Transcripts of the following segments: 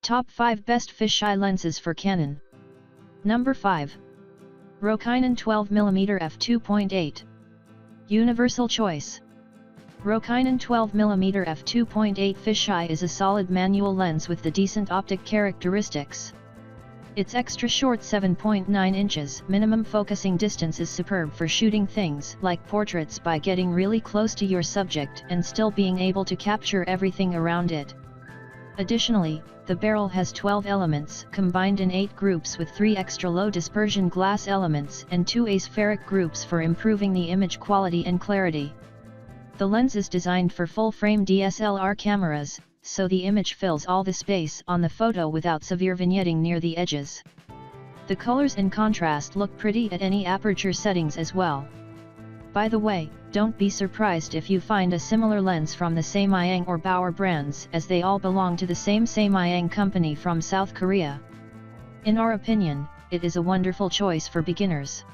Top 5 Best Fisheye Lenses for Canon. Number 5. Rokinon 12mm f2.8. Universal Choice. Rokinon 12mm f2.8 fisheye is a solid manual lens with the decent optic characteristics. Its extra short 7.9 inches minimum focusing distance is superb for shooting things like portraits by getting really close to your subject and still being able to capture everything around it. Additionally, the barrel has 12 elements combined in 8 groups with 3 extra low dispersion glass elements and 2 aspheric groups for improving the image quality and clarity. The lens is designed for full-frame DSLR cameras, so the image fills all the space on the photo without severe vignetting near the edges. The colors and contrast look pretty at any aperture settings as well. By the way, don't be surprised if you find a similar lens from the Samyang or Bauer brands, as they all belong to the same Samyang company from South Korea. In our opinion, it is a wonderful choice for beginners.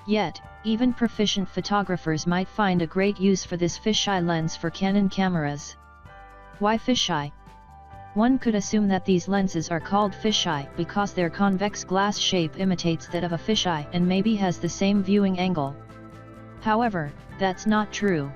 Yet, even proficient photographers might find a great use for this fisheye lens for Canon cameras. Why fisheye? One could assume that these lenses are called fisheye because their convex glass shape imitates that of a fisheye and maybe has the same viewing angle. However, that's not true.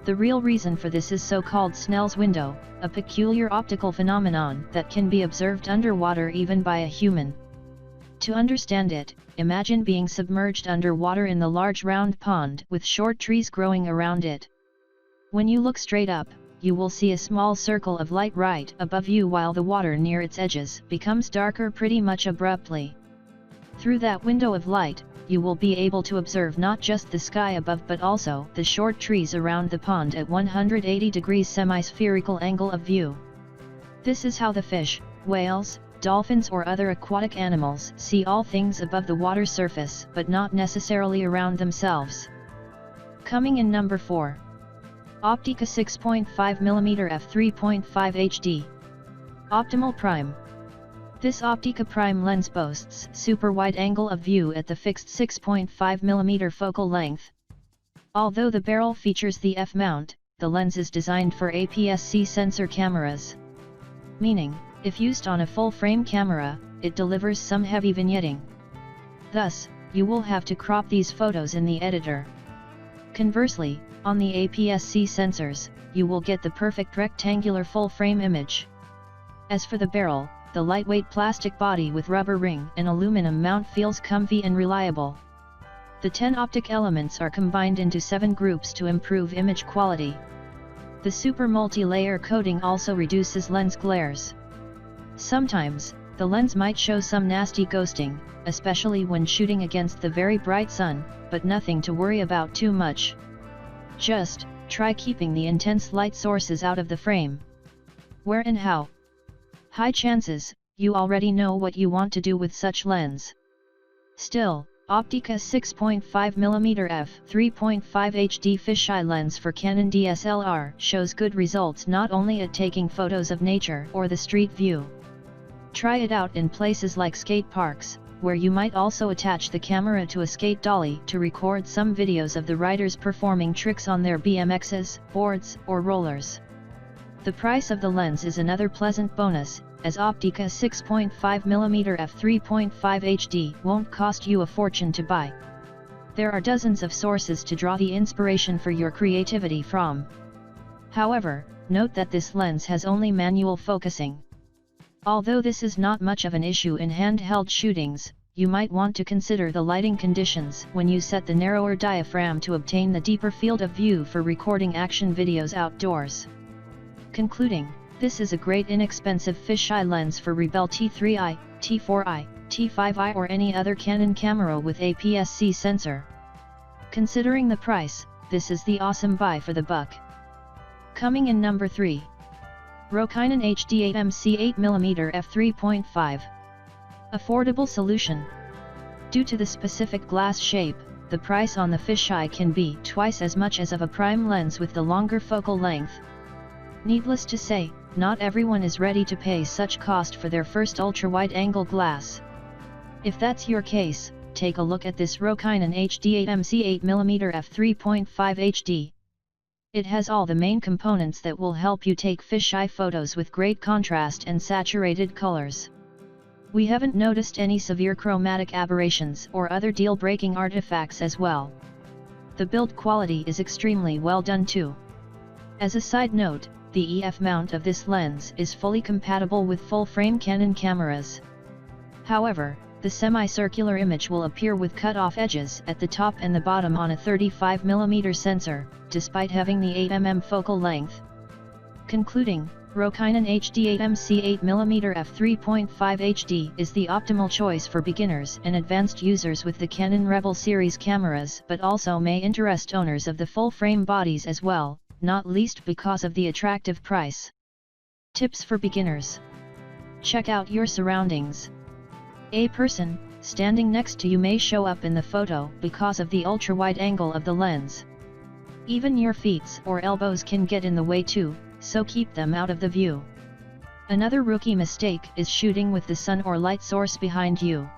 The real reason for this is so-called Snell's window, a peculiar optical phenomenon that can be observed underwater even by a human. To understand it, imagine being submerged underwater in the large round pond with short trees growing around it. When you look straight up, you will see a small circle of light right above you while the water near its edges becomes darker pretty much abruptly. Through that window of light, you will be able to observe not just the sky above but also the short trees around the pond at 180 degrees semi-spherical angle of view. This is how the fish, whales, dolphins or other aquatic animals see all things above the water surface but not necessarily around themselves. Coming in number 4. Opteka 6.5mm f3.5 HD. Optimal Prime. This Opteka Prime lens boasts super wide angle of view at the fixed 6.5mm focal length. Although the barrel features the F mount, the lens is designed for APS-C sensor cameras. Meaning, if used on a full-frame camera, it delivers some heavy vignetting. Thus, you will have to crop these photos in the editor. Conversely, on the APS-C sensors, you will get the perfect rectangular full-frame image. As for the barrel, the lightweight plastic body with rubber ring and aluminum mount feels comfy and reliable. The 10 optic elements are combined into 7 groups to improve image quality. The super multi-layer coating also reduces lens glares. Sometimes, the lens might show some nasty ghosting, especially when shooting against the very bright sun, but nothing to worry about too much. Just try keeping the intense light sources out of the frame. Where and how? High chances, you already know what you want to do with such lens. Still, Opteka 6.5mm f3.5 HD fisheye lens for Canon DSLR shows good results not only at taking photos of nature or the street view. Try it out in places like skate parks, where you might also attach the camera to a skate dolly to record some videos of the riders performing tricks on their BMXs, boards, or rollers. The price of the lens is another pleasant bonus, as Opteka 6.5mm f3.5 HD won't cost you a fortune to buy. There are dozens of sources to draw the inspiration for your creativity from. However, note that this lens has only manual focusing. Although this is not much of an issue in handheld shootings, you might want to consider the lighting conditions when you set the narrower diaphragm to obtain the deeper field of view for recording action videos outdoors. Concluding, this is a great inexpensive fisheye lens for Rebel T3i, T4i, T5i or any other Canon camera with APS-C sensor. Considering the price, this is the awesome buy for the buck. Coming in number 3. Rokinon HD8M-C 8mm f3.5. Affordable solution. Due to the specific glass shape, the price on the fisheye can be twice as much as of a prime lens with the longer focal length. Needless to say, not everyone is ready to pay such cost for their first ultra-wide-angle glass. If that's your case, take a look at this Rokinon HD8M-C 8mm f3.5 HD. It has all the main components that will help you take fisheye photos with great contrast and saturated colors. We haven't noticed any severe chromatic aberrations or other deal-breaking artifacts as well. The build quality is extremely well done too. As a side note, the EF mount of this lens is fully compatible with full-frame Canon cameras. However, the semi-circular image will appear with cut-off edges at the top and the bottom on a 35mm sensor, despite having the 8mm focal length. Concluding, Rokinon HD8M-C 8mm f3.5 HD is the optimal choice for beginners and advanced users with the Canon Rebel series cameras, but also may interest owners of the full-frame bodies as well, not least because of the attractive price. Tips for beginners. Check out your surroundings. A person standing next to you may show up in the photo because of the ultra-wide angle of the lens. Even your feet or elbows can get in the way too, so keep them out of the view. Another rookie mistake is shooting with the sun or light source behind you.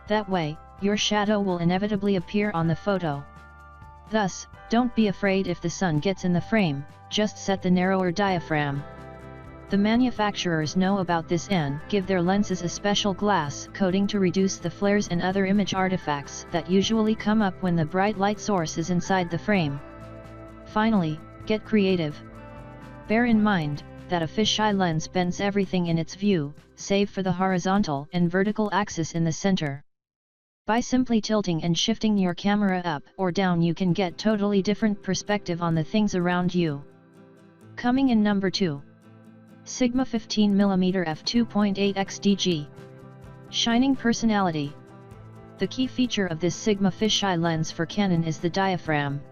That way, your shadow will inevitably appear on the photo. Thus, don't be afraid if the sun gets in the frame, just set the narrower diaphragm. The manufacturers know about this and give their lenses a special glass coating to reduce the flares and other image artifacts that usually come up when the bright light source is inside the frame. Finally, get creative. Bear in mind that a fisheye lens bends everything in its view, save for the horizontal and vertical axis in the center. By simply tilting and shifting your camera up or down, you can get totally different perspective on the things around you. Coming in number 2. Sigma 15mm f2.8 XDG. Shining personality. The key feature of this Sigma fisheye lens for Canon is the diaphragm.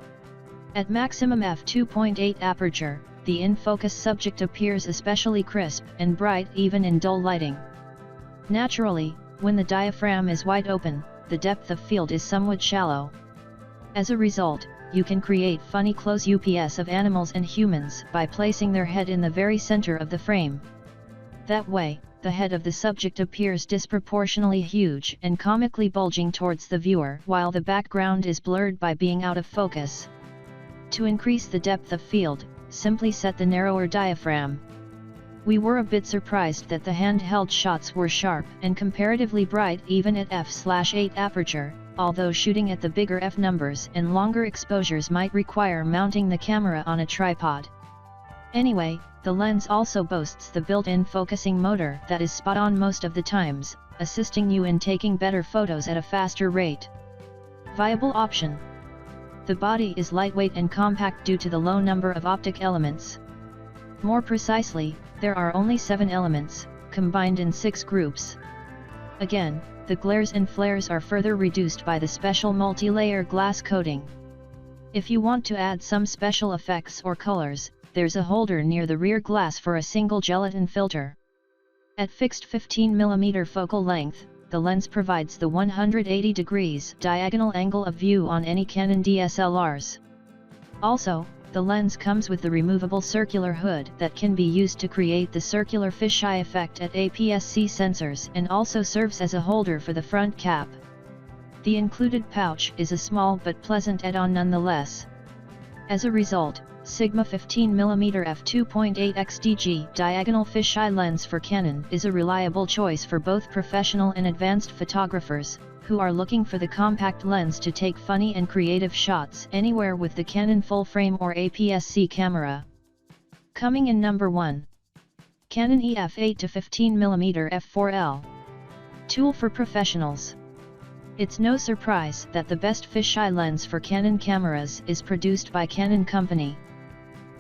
At maximum f2.8 aperture, the in-focus subject appears especially crisp and bright even in dull lighting. Naturally, when the diaphragm is wide open, the depth of field is somewhat shallow. As a result, you can create funny close-ups of animals and humans by placing their head in the very center of the frame. That way, the head of the subject appears disproportionately huge and comically bulging towards the viewer while the background is blurred by being out of focus. To increase the depth of field, simply set the narrower diaphragm. We were a bit surprised that the handheld shots were sharp and comparatively bright even at f/8 aperture, although shooting at the bigger f numbers and longer exposures might require mounting the camera on a tripod. Anyway, the lens also boasts the built-in focusing motor that is spot on most of the times, assisting you in taking better photos at a faster rate. Viable option. The body is lightweight and compact due to the low number of optic elements. More precisely, there are only 7 elements, combined in 6 groups. Again, the glares and flares are further reduced by the special multi-layer glass coating. If you want to add some special effects or colors, there's a holder near the rear glass for a single gelatin filter. At fixed 15mm focal length, the lens provides the 180 degrees diagonal angle of view on any Canon DSLRs. Also, the lens comes with the removable circular hood that can be used to create the circular fisheye effect at APS-C sensors and also serves as a holder for the front cap. The included pouch is a small but pleasant add-on nonetheless. As a result, Sigma 15mm f2.8 XDG diagonal fisheye lens for Canon is a reliable choice for both professional and advanced photographers, who are looking for the compact lens to take funny and creative shots anywhere with the Canon full-frame or APS-C camera. Coming in number 1. Canon EF 8-15mm f4L. Tool for professionals. It's no surprise that the best fisheye lens for Canon cameras is produced by Canon Company.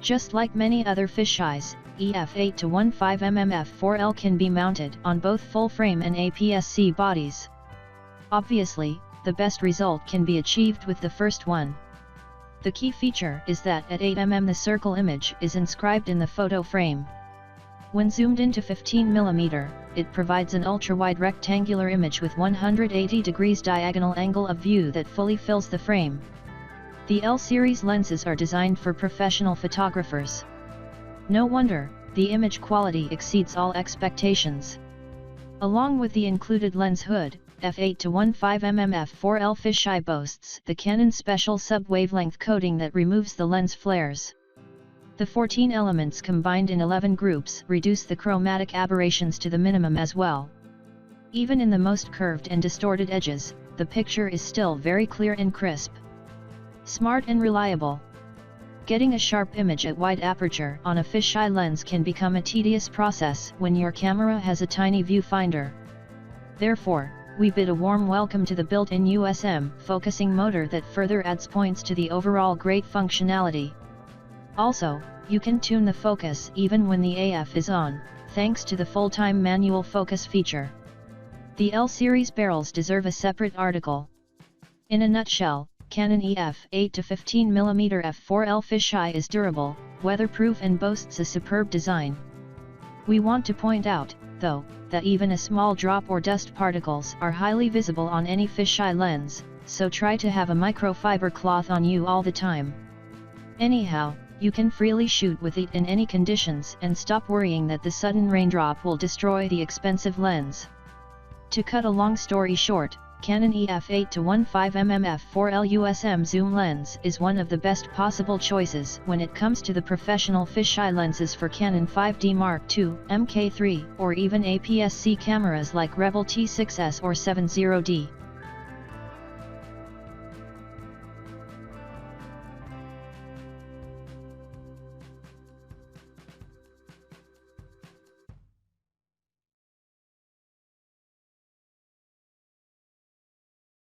Just like many other fisheyes, EF 8-15mm f4L can be mounted on both full-frame and APS-C bodies. Obviously, the best result can be achieved with the first one. The key feature is that at 8mm the circle image is inscribed in the photo frame. When zoomed into 15mm, it provides an ultra-wide rectangular image with 180 degrees diagonal angle of view that fully fills the frame. The L-series lenses are designed for professional photographers. No wonder, the image quality exceeds all expectations. Along with the included lens hood, f8-15mm f4L fisheye boasts the Canon special sub-wavelength coating that removes the lens flares. The 14 elements combined in 11 groups reduce the chromatic aberrations to the minimum as well. Even in the most curved and distorted edges, the picture is still very clear and crisp. Smart and reliable. Getting a sharp image at wide aperture on a fisheye lens can become a tedious process when your camera has a tiny viewfinder. Therefore, we bid a warm welcome to the built-in USM focusing motor that further adds points to the overall great functionality. Also, you can tune the focus even when the AF is on, thanks to the full-time manual focus feature. The L-series barrels deserve a separate article. In a nutshell, Canon EF 8-15mm f4L fisheye is durable, weatherproof and boasts a superb design. We want to point out, though, that even a small drop or dust particles are highly visible on any fisheye lens, so try to have a microfiber cloth on you all the time. Anyhow, you can freely shoot with it in any conditions and stop worrying that the sudden raindrop will destroy the expensive lens. To cut a long story short, Canon EF 8-15mm f4L USM zoom lens is one of the best possible choices when it comes to the professional fisheye lenses for Canon 5D Mark II, Mk3, or even APS-C cameras like Rebel T6S or 70D.